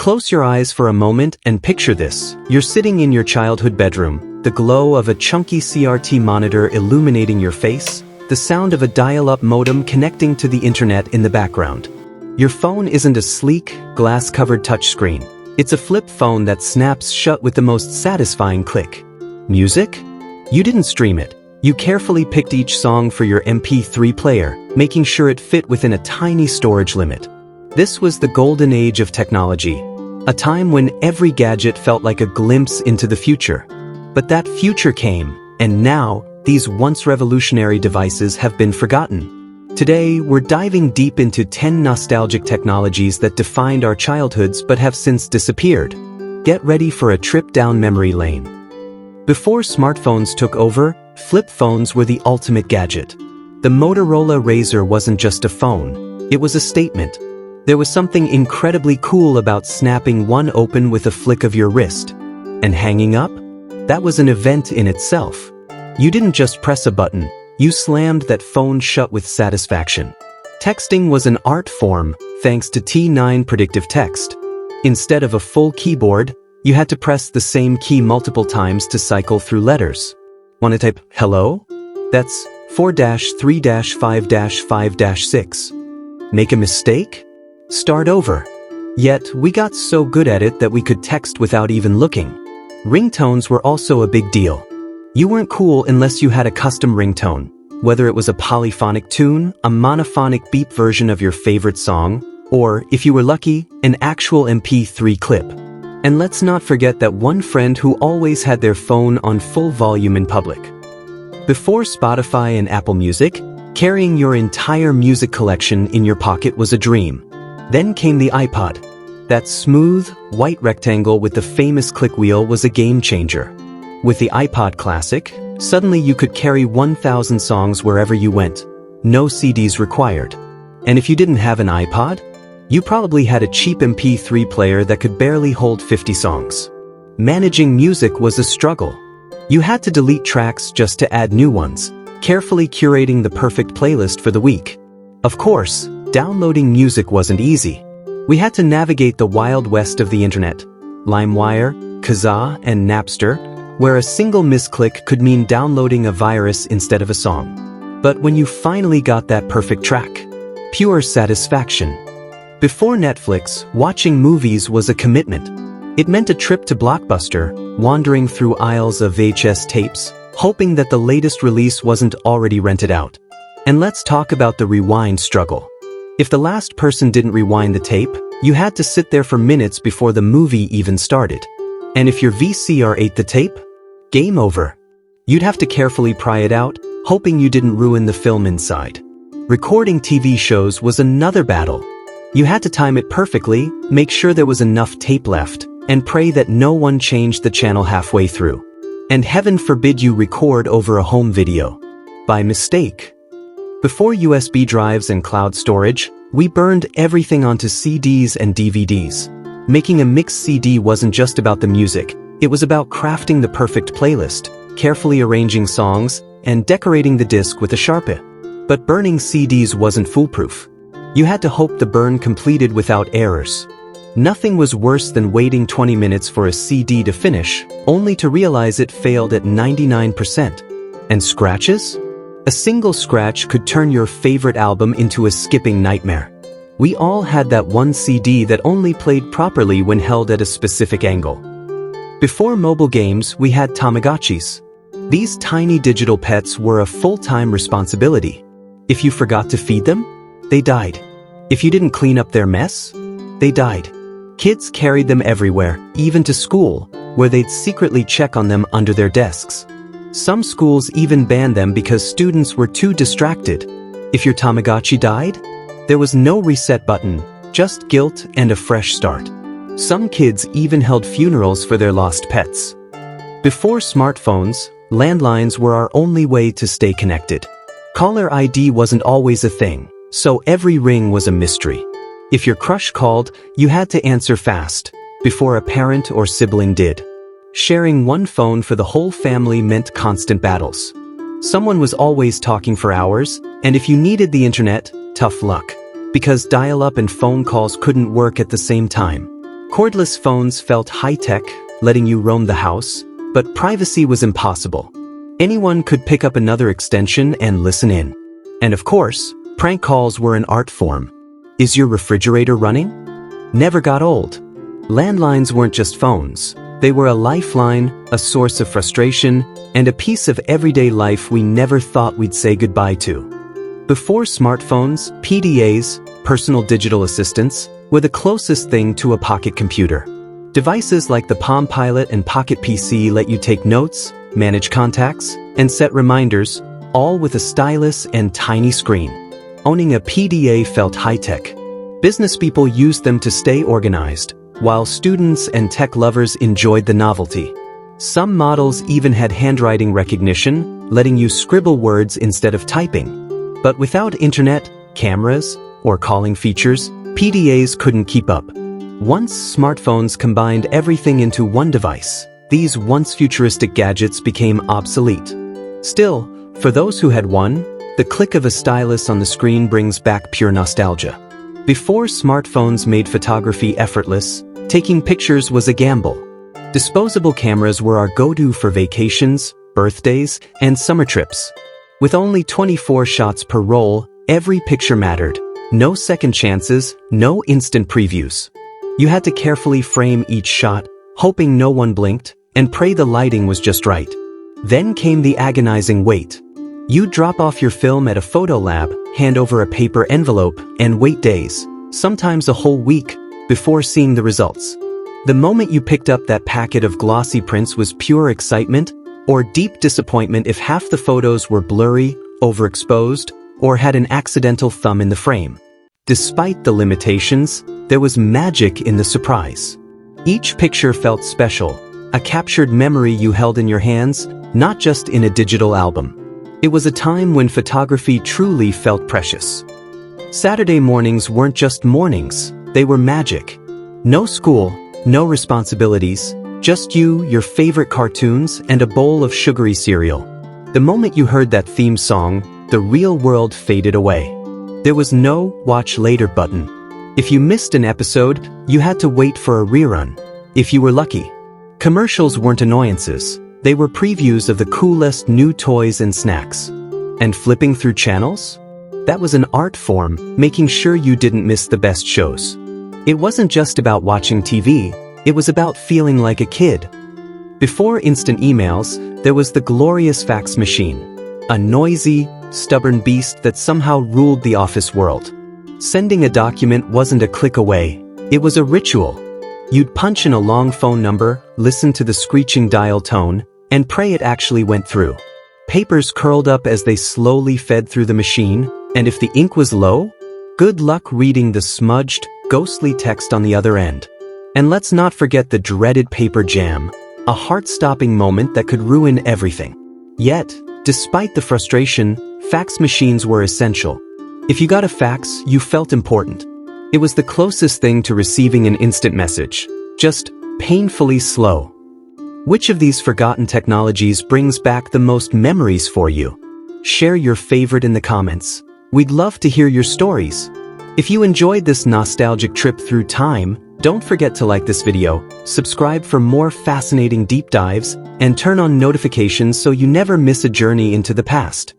Close your eyes for a moment and picture this. You're sitting in your childhood bedroom, the glow of a chunky CRT monitor illuminating your face, the sound of a dial-up modem connecting to the internet in the background. Your phone isn't a sleek, glass-covered touchscreen. It's a flip phone that snaps shut with the most satisfying click. Music? You didn't stream it. You carefully picked each song for your MP3 player, making sure it fit within a tiny storage limit. This was the golden age of technology, a time when every gadget felt like a glimpse into the future. But that future came, and now, these once revolutionary devices have been forgotten. Today, we're diving deep into 10 nostalgic technologies that defined our childhoods but have since disappeared. Get ready for a trip down memory lane. Before smartphones took over, flip phones were the ultimate gadget. The Motorola Razr wasn't just a phone, it was a statement. There was something incredibly cool about snapping one open with a flick of your wrist. And hanging up? That was an event in itself. You didn't just press a button, you slammed that phone shut with satisfaction. Texting was an art form, thanks to T9 predictive text. Instead of a full keyboard, you had to press the same key multiple times to cycle through letters. Want to type hello? That's 4-3-5-5-6. Make a mistake? Start over. Yet, we got so good at it that we could text without even looking. Ringtones were also a big deal. You weren't cool unless you had a custom ringtone, whether it was a polyphonic tune, a monophonic beep version of your favorite song, or, if you were lucky, an actual MP3 clip. And let's not forget that one friend who always had their phone on full volume in public. Before Spotify and Apple Music, carrying your entire music collection in your pocket was a dream. Then came the iPod. That smooth, white rectangle with the famous click wheel was a game changer. With the iPod Classic, suddenly you could carry 1,000 songs wherever you went. No CDs required. And if you didn't have an iPod, you probably had a cheap MP3 player that could barely hold 50 songs. Managing music was a struggle. You had to delete tracks just to add new ones, carefully curating the perfect playlist for the week. Of course, downloading music wasn't easy. We had to navigate the wild west of the internet, LimeWire, Kazaa, and Napster, where a single misclick could mean downloading a virus instead of a song. But when you finally got that perfect track, pure satisfaction. Before Netflix, watching movies was a commitment. It meant a trip to Blockbuster, wandering through aisles of VHS tapes, hoping that the latest release wasn't already rented out. And let's talk about the rewind struggle. If the last person didn't rewind the tape, you had to sit there for minutes before the movie even started. And if your VCR ate the tape, game over. You'd have to carefully pry it out, hoping you didn't ruin the film inside. Recording TV shows was another battle. You had to time it perfectly, make sure there was enough tape left, and pray that no one changed the channel halfway through. And heaven forbid you record over a home video. By mistake. Before USB drives and cloud storage, we burned everything onto CDs and DVDs. Making a mixed CD wasn't just about the music, it was about crafting the perfect playlist, carefully arranging songs, and decorating the disc with a Sharpie. But burning CDs wasn't foolproof. You had to hope the burn completed without errors. Nothing was worse than waiting 20 minutes for a CD to finish, only to realize it failed at 99%. And scratches? A single scratch could turn your favorite album into a skipping nightmare. We all had that one CD that only played properly when held at a specific angle. Before mobile games, we had Tamagotchis. These tiny digital pets were a full-time responsibility. If you forgot to feed them, they died. If you didn't clean up their mess, they died. Kids carried them everywhere, even to school, where they'd secretly check on them under their desks. Some schools even banned them because students were too distracted. If your Tamagotchi died, there was no reset button, just guilt and a fresh start. Some kids even held funerals for their lost pets. Before smartphones, landlines were our only way to stay connected. Caller ID wasn't always a thing, so every ring was a mystery. If your crush called, you had to answer fast, before a parent or sibling did. Sharing one phone for the whole family meant constant battles. Someone was always talking for hours, and if you needed the internet, tough luck. Because dial-up and phone calls couldn't work at the same time. Cordless phones felt high-tech, letting you roam the house, but privacy was impossible. Anyone could pick up another extension and listen in. And of course, prank calls were an art form. Is your refrigerator running? Never got old. Landlines weren't just phones. They were a lifeline, a source of frustration, and a piece of everyday life we never thought we'd say goodbye to. Before smartphones, PDAs, personal digital assistants, were the closest thing to a pocket computer. Devices like the Palm Pilot and Pocket PC let you take notes, manage contacts, and set reminders, all with a stylus and tiny screen. Owning a PDA felt high-tech. Business people used them to stay organized, while students and tech lovers enjoyed the novelty. Some models even had handwriting recognition, letting you scribble words instead of typing. But without internet, cameras, or calling features, PDAs couldn't keep up. Once smartphones combined everything into one device, these once futuristic gadgets became obsolete. Still, for those who had one, the click of a stylus on the screen brings back pure nostalgia. Before smartphones made photography effortless, taking pictures was a gamble. Disposable cameras were our go-to for vacations, birthdays, and summer trips. With only 24 shots per roll, every picture mattered. No second chances, no instant previews. You had to carefully frame each shot, hoping no one blinked, and pray the lighting was just right. Then came the agonizing wait. You'd drop off your film at a photo lab, hand over a paper envelope, and wait days, sometimes a whole week, before seeing the results. The moment you picked up that packet of glossy prints was pure excitement, or deep disappointment if half the photos were blurry, overexposed, or had an accidental thumb in the frame. Despite the limitations, there was magic in the surprise. Each picture felt special, a captured memory you held in your hands, not just in a digital album. It was a time when photography truly felt precious. Saturday mornings weren't just mornings, they were magic. No school, no responsibilities, just you, your favorite cartoons, and a bowl of sugary cereal. The moment you heard that theme song, the real world faded away. There was no watch later button. If you missed an episode, you had to wait for a rerun. If you were lucky. Commercials weren't annoyances. They were previews of the coolest new toys and snacks. And flipping through channels? That was an art form, making sure you didn't miss the best shows. It wasn't just about watching TV, it was about feeling like a kid. Before instant emails, there was the glorious fax machine. A noisy, stubborn beast that somehow ruled the office world. Sending a document wasn't a click away, it was a ritual. You'd punch in a long phone number, listen to the screeching dial tone, and pray it actually went through. Papers curled up as they slowly fed through the machine, and if the ink was low, good luck reading the smudged, ghostly text on the other end. And let's not forget the dreaded paper jam, a heart-stopping moment that could ruin everything. Yet, despite the frustration, fax machines were essential. If you got a fax, you felt important. It was the closest thing to receiving an instant message, just painfully slow. Which of these forgotten technologies brings back the most memories for you? Share your favorite in the comments. We'd love to hear your stories. If you enjoyed this nostalgic trip through time, don't forget to like this video, subscribe for more fascinating deep dives, and turn on notifications so you never miss a journey into the past.